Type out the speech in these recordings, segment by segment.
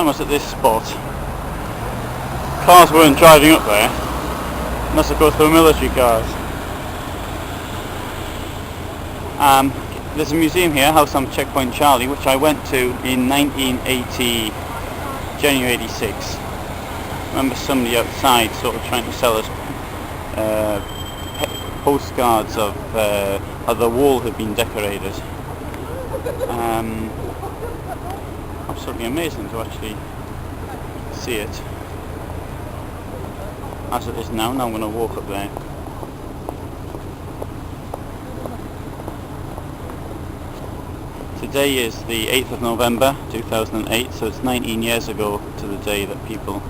time I was at this spot, cars weren't driving up there, unless of course they were military cars. There's a museum here, House on Checkpoint Charlie, which I went to in 1980, January 86. I remember somebody outside sort of trying to sell us postcards of how the wall had been decorated. Absolutely amazing to actually see it as it is now. Now I'm going to walk up there. Today is the 8th of November 2008, so it's 19 years ago to the day that people,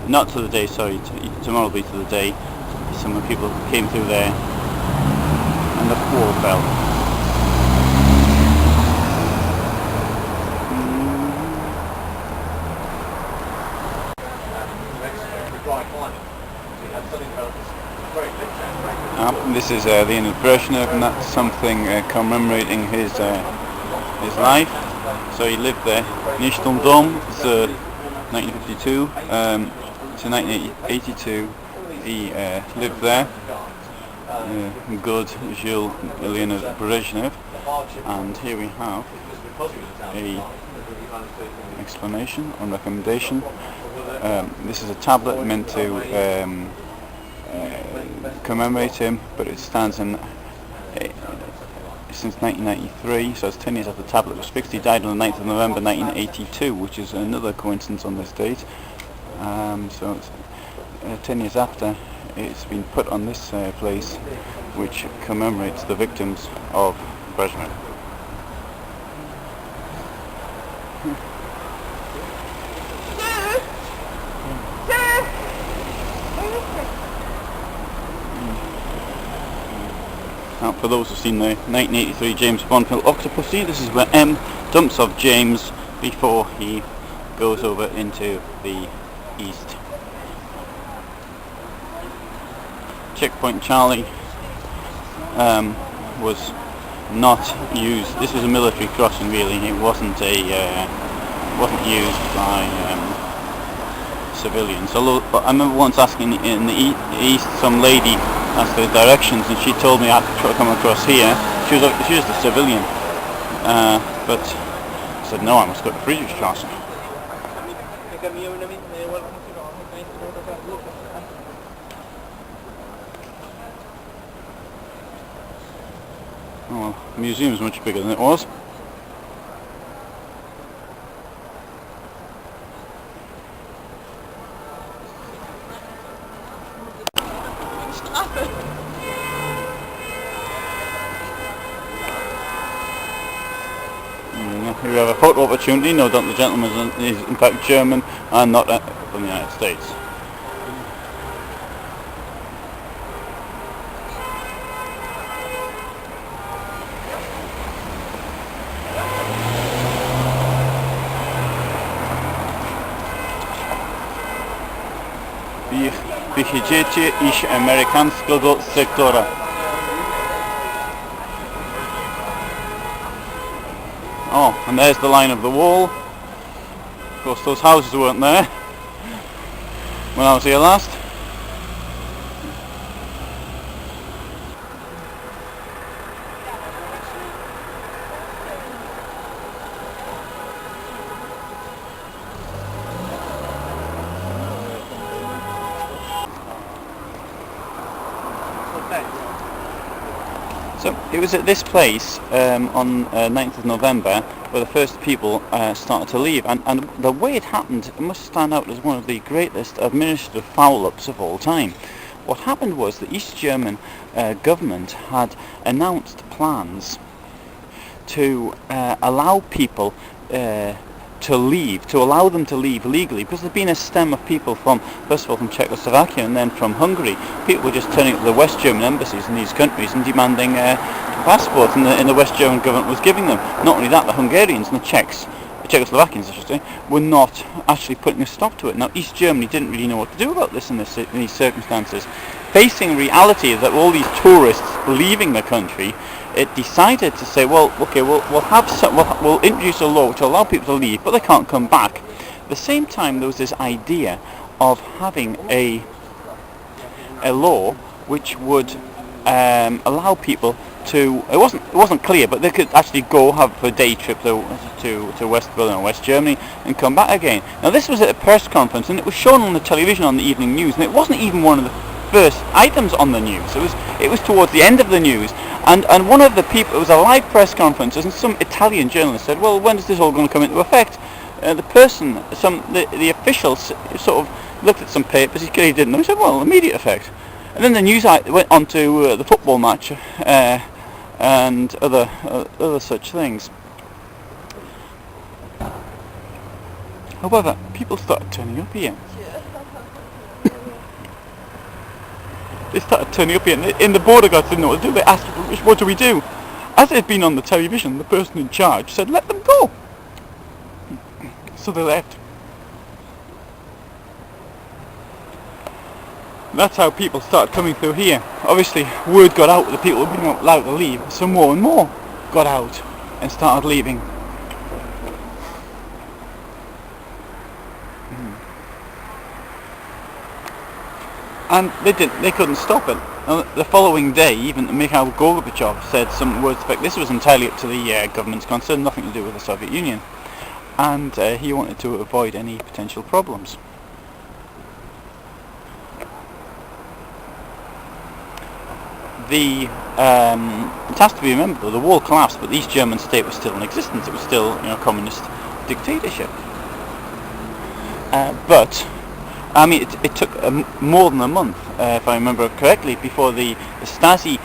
not to the day, sorry, tomorrow will be to the day, some of the people came through there and the wall fell. This is Leonid Brezhnev, and that's something commemorating his life. So he lived there. Nishton Dom, it's 1952 to 1982. He lived there. Good Gilles Leonid Brezhnev, and here we have a explanation and recommendation. This is a tablet meant to commemorate him, but it stands in since 1993, so it's 10 years after the tablet was fixed. He died on the 9th of November 1982, which is another coincidence on this date. So it's 10 years after it's been put on this place, which commemorates the victims of Brezhnev. Now, for those who've seen the 1983 James Bond film Octopussy, this is where M dumps off James before he goes over into the east. Checkpoint Charlie was not used. This was a military crossing, really. It wasn't wasn't used by civilians. Although I remember once asking in the east, some lady asked the directions, and she told me I had to come across here. She was a civilian, but I said no, I must go to Friedrichstrasse. Oh, well, the museum is much bigger than it was. Here we have a photo opportunity. No doubt the gentleman is in fact German and not from the United States. Wyjedziecie iż amerykańskiego sektora. Oh, and there's the line of the wall. Of course, those houses weren't there when I was here last. So it was at this place on 9th of November where the first people started to leave, and the way it happened must stand out as one of the greatest administrative foul-ups of all time. What happened was the East German government had announced plans to allow people to leave, to allow them to leave legally, because there'd been a stem of people from, first of all, from Czechoslovakia and then from Hungary. People were just turning up to the West German embassies in these countries and demanding passports, and the West German government was giving them. Not only that, the Hungarians and the Czechs, the Czechoslovakians I should say, were not actually putting a stop to it. Now East Germany didn't really know what to do about this in these circumstances. Facing reality that all these tourists leaving the country, it decided to say, well, okay, we'll introduce a law which will allow people to leave, but they can't come back. the same time, there was this idea of having a law which would allow people to, it wasn't clear, but they could actually go have a day trip to West Berlin or West Germany and come back again. Now this was at a press conference, and it was shown on the television on the evening news, and it wasn't even one of the first items on the news. It was towards the end of the news, and one of the people, it was a live press conference, and some Italian journalist said, well, when is this all going to come into effect? The officials sort of looked at some papers, he clearly didn't know, he said, well, immediate effect. And then the news went on to the football match and other such things. However, people started turning up here. They started turning up here, and the border guards didn't know what to do. They asked, what do we do? As it had been on the television, the person in charge said, let them go. So they left. That's how people started coming through here. Obviously, word got out that the people were being allowed to leave, so more and more got out and started leaving. And they couldn't stop it. The following day, even Mikhail Gorbachev said some words to the effect, this was entirely up to the government's concern, nothing to do with the Soviet Union. And he wanted to avoid any potential problems. It has to be remembered, though, the wall collapsed, but the East German state was still in existence. It was still, a communist dictatorship. But I mean, it took more than a month, if I remember correctly, before the Stasi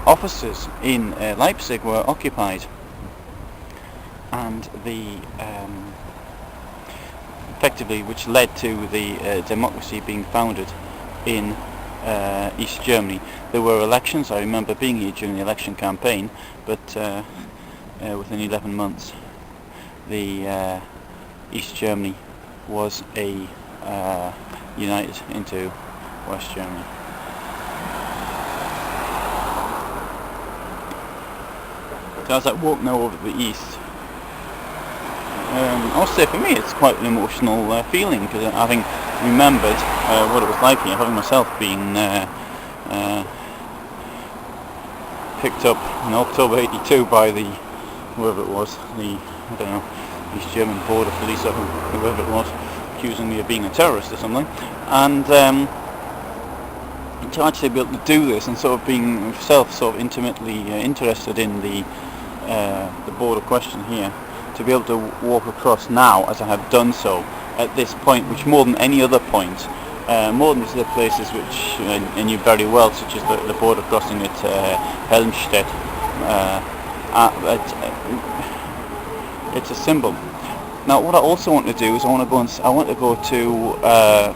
offices in Leipzig were occupied, and effectively, which led to the democracy being founded in East Germany. There were elections. I remember being here during the election campaign, but within 11 months, the East Germany was united into West Germany. So as I walk now over the east, I'll say for me it's quite an emotional feeling, because having remembered what it was like here, having myself been picked up in October '82 by whoever it was, I don't know, East German border police or whoever it was, accusing me of being a terrorist or something, and to actually be able to do this and sort of being myself sort of intimately interested in the border question here, to be able to walk across now as I have done so at this point, which more than any other point, more than these other places which I knew very well, such as the border crossing at Helmstedt, it's a symbol. Now, what I also want to do is I want to go to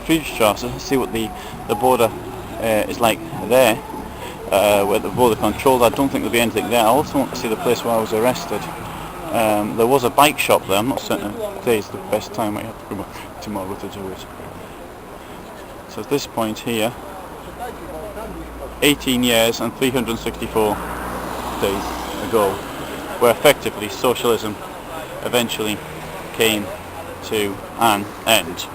Friedrichstrasse, see what the border is like there, where the border controlled. I don't think there'll be anything there. I also want to see the place where I was arrested. There was a bike shop there. I'm not certain if today's the best time. I have to go tomorrow to do it. So at this point here, 18 years and 364 days ago, where effectively socialism eventually came to an end.